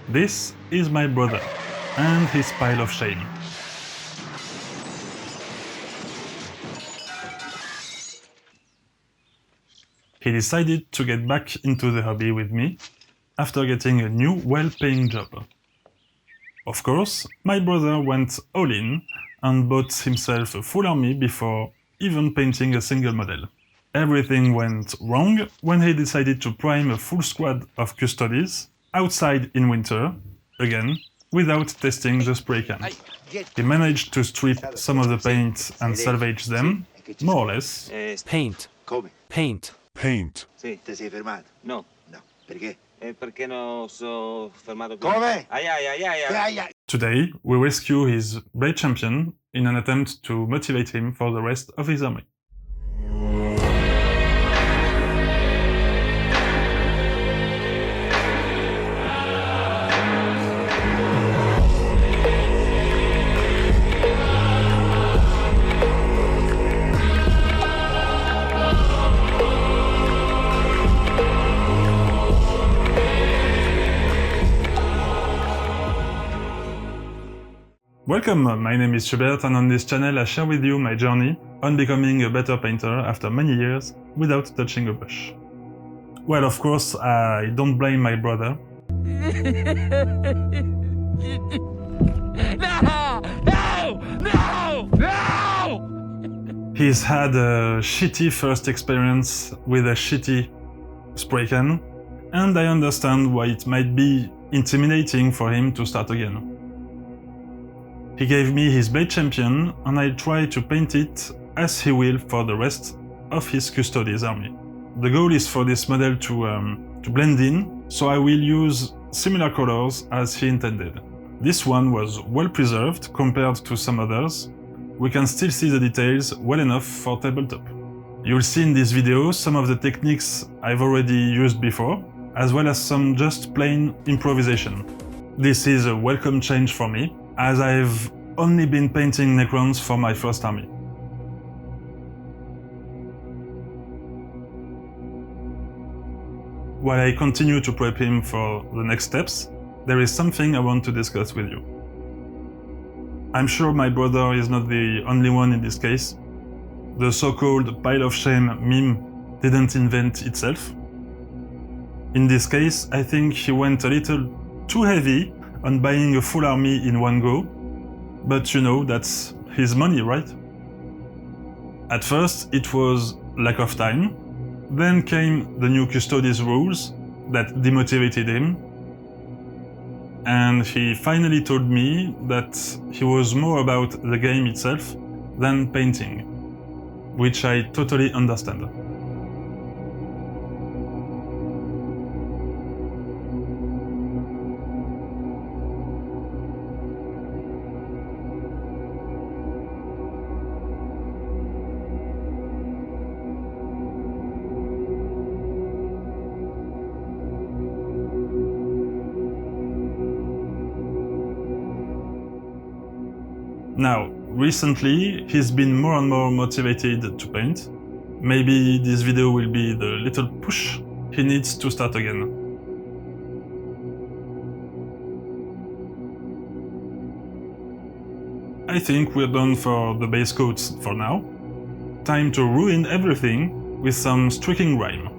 This is my brother and his pile of shame. He decided to get back into the hobby with me after getting a new well-paying job. Of course, my brother went all in and bought himself a full army before even painting a single model. Everything went wrong when he decided to prime a full squad of Custodes outside in winter, again, without testing the spray can. He managed to strip some of the paint and salvage them, more or less. Paint. Come? Paint. Paint. Sì. Ti sei fermato? No. No. Perché? Perché no, so fermato qui. Come? Ai. Today, we rescue his Blade champion in an attempt to motivate him for the rest of his army. Welcome, my name is Schubert, and on this channel I share with you my journey on becoming a better painter after many years without touching a brush. Well, of course, I don't blame my brother. No! He's had a shitty first experience with a shitty spray can, and I understand why it might be intimidating for him to start again. He gave me his Blade champion, and I try to paint it as he will for the rest of his Custodes army. The goal is for this model to blend in, so I will use similar colors as he intended. This one was well preserved compared to some others. We can still see the details well enough for tabletop. You'll see in this video some of the techniques I've already used before, as well as some just plain improvisation. This is a welcome change for me, as I've only been painting necrons for my first army. While I continue to prep him for the next steps, there is something I want to discuss with you. I'm sure my brother is not the only one in this case. The so-called pile of shame meme didn't invent itself. In this case, I think he went a little too heavy on buying a full army in one go, but you know, that's his money, right? At first it was lack of time, then came the new Custodes rules that demotivated him, and he finally told me that he was more about the game itself than painting, which I totally understand. Now, recently, he's been more and more motivated to paint. Maybe this video will be the little push he needs to start again. I think we're done for the base coats for now. Time to ruin everything with some streaking rhyme.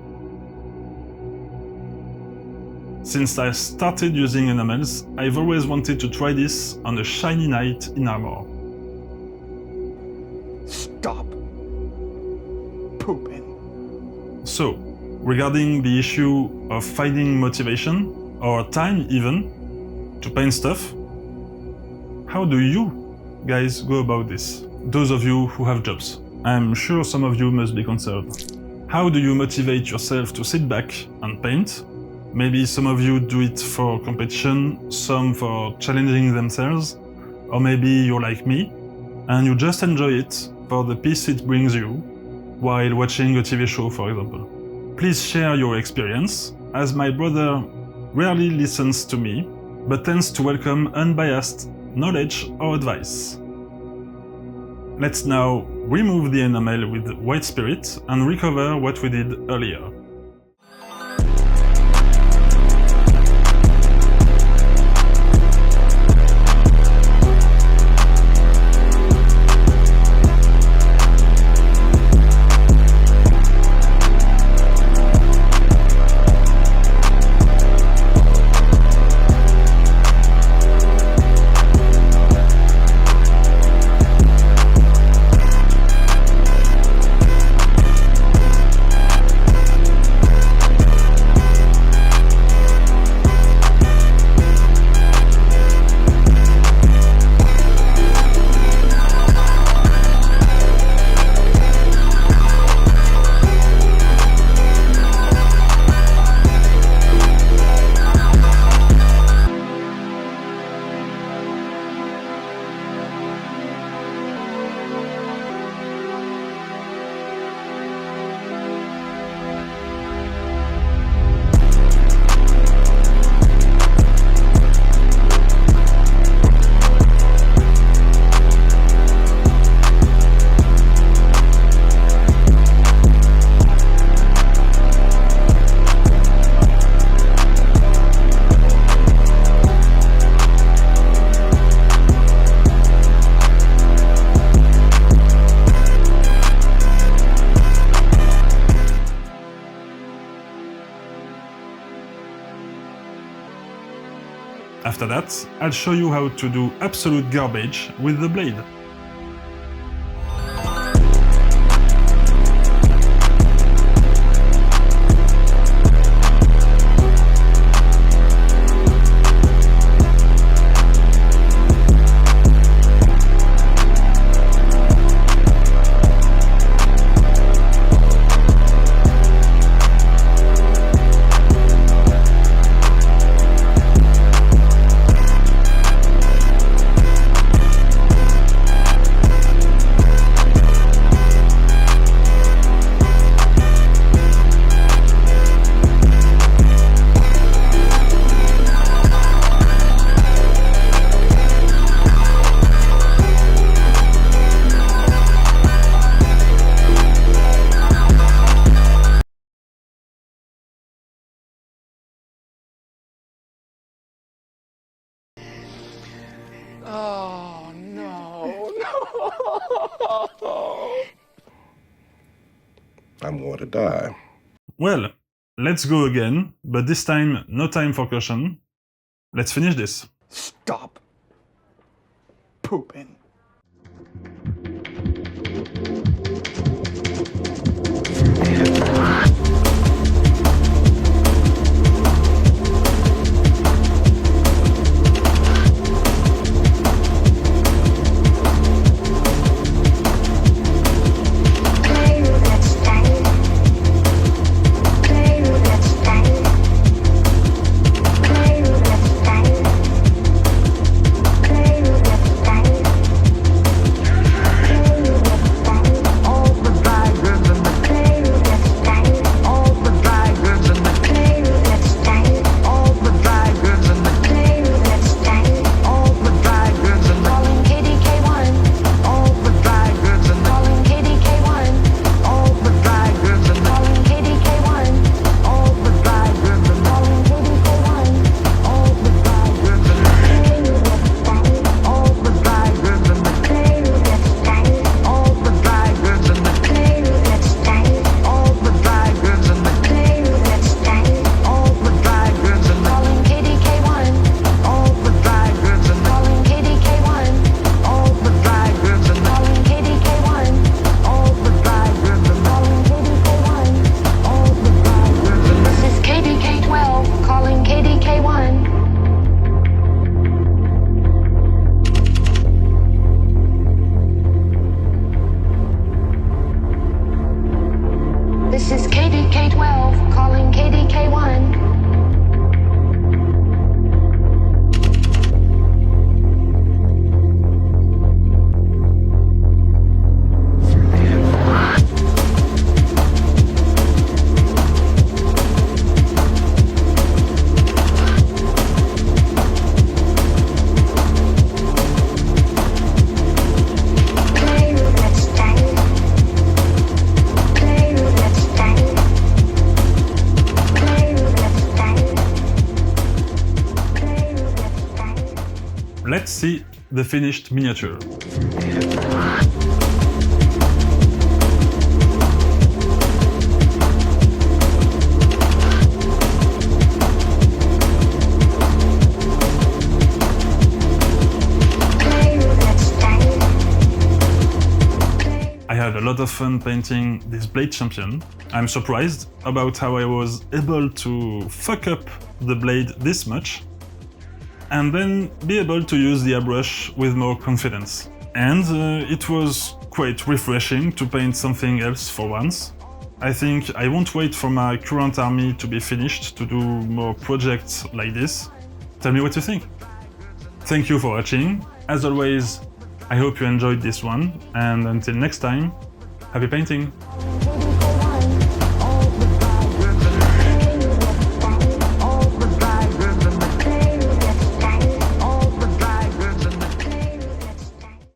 Since I started using enamels, I've always wanted to try this on a shiny knight in armor. Stop pooping. So, regarding the issue of finding motivation, or time even, to paint stuff, how do you guys go about this? Those of you who have jobs. I'm sure some of you must be concerned. How do you motivate yourself to sit back and paint? Maybe some of you do it for competition, some for challenging themselves, or maybe you're like me, and you just enjoy it for the peace it brings you while watching a TV show, for example. Please share your experience, as my brother rarely listens to me, but tends to welcome unbiased knowledge or advice. Let's now remove the enamel with white spirit and recover what we did earlier. After that, I'll show you how to do absolute garbage with the blade. Oh, no, no. I'm going to die. Well, let's go again, but this time no time for caution. Let's finish this. Stop pooping. This is KDK-12 calling KDK-1. Let's see the finished miniature. I had a lot of fun painting this Blade Champion. I'm surprised about how I was able to fuck up the blade this much, and then be able to use the airbrush with more confidence. And it was quite refreshing to paint something else for once. I think I won't wait for my current army to be finished to do more projects like this. Tell me what you think. Thank you for watching. As always, I hope you enjoyed this one, and until next time, happy painting!